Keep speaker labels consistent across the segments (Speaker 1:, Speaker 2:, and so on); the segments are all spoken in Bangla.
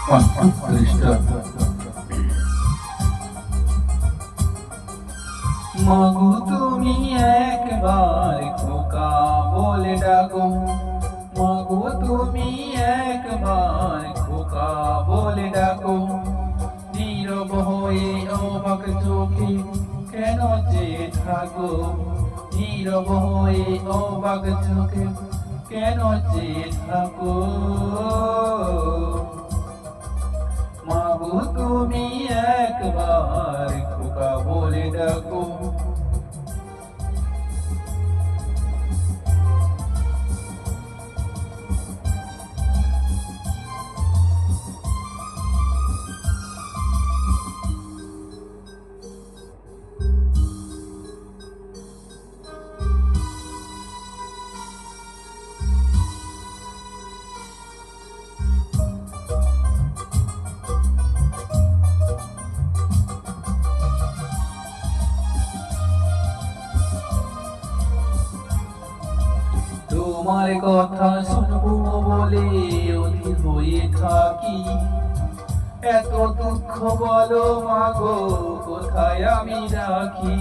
Speaker 1: অষ্টম পৃষ্ঠা।
Speaker 2: মাগো তুমি একবার খোকা বলে ডাকো, মাগো তুমি একবার খোকা বলে ডাকো। নীরব হয়ে অবাক চোখে কেন চেয়ে থাকো, নীরব হয়ে অবাক চোখে কেন চেয়ে থাকো। মাগো তুমি একবার খোকা বলে ডাকো। তোমার কথা শুনবো বলে অধীর হয়ে থাকি, এত দুঃখ বলো মাগো কোথায় আমি রাখি।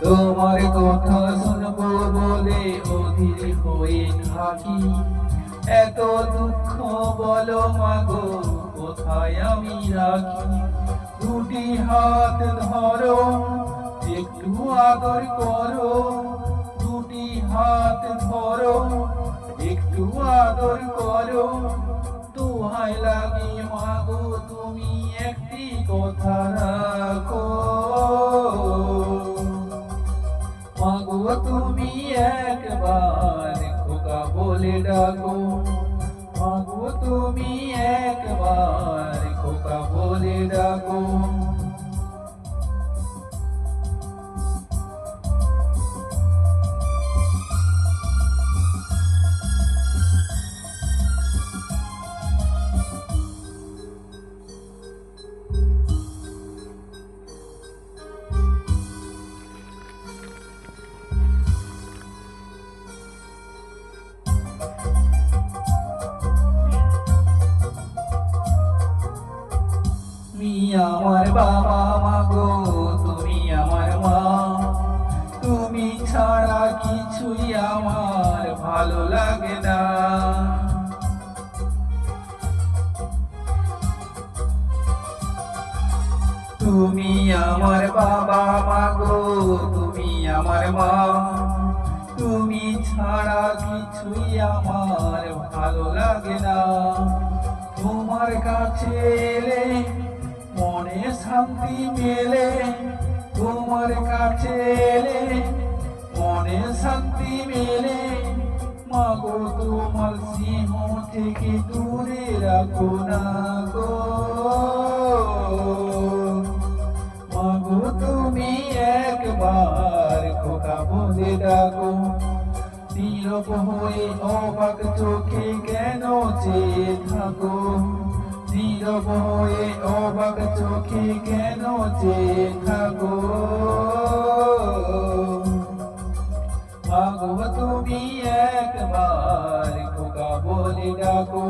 Speaker 2: তোমার কথা শুনবো বলে অধীর হয়ে থাকি, এত দুঃখ বলো মাগো কোথায় আমি রাখি। দুটি হাত ধরো একটু আদর করো, দুটি হাত ধরো একটু আদর করো। দোহাই লাগে মাগো তুমি একটি কথা রাখো, মাগো তুমি একবার খোকা বলে ডাকো, মাগো তুমি একবার খোকা বলে ডাকো। তুমি আমার বাবা মাগো তুমি আমার মা, তুমি ছাড়া কিছুই আমার ভালো লাগে না। তুমি আমার বাবা মাগো তুমি আমার মা, তুমি ছাড়া কিছুই আমার ভালো লাগে না। তোমার কাছে এলে মনে শান্তি মেলে, তোমার কাছে এলে মনে শান্তি মেলে। মাগো তোমার স্নেহ থেকে দূরে রাখো না গো, মাগো তুমি একবার খোকা বলে ডাকো। নীরব হয়ে অবাক চোখে কেন চেয়ে থাকো, নীরব হয়ে অবাক চোখে কেন চেয়ে থাকো। মাগো তুমি একবার খোকা বলে ডাকো,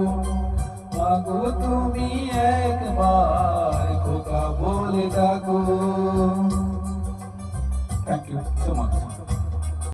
Speaker 2: মাগো তুমি একবার খোকা বলে ডাকো।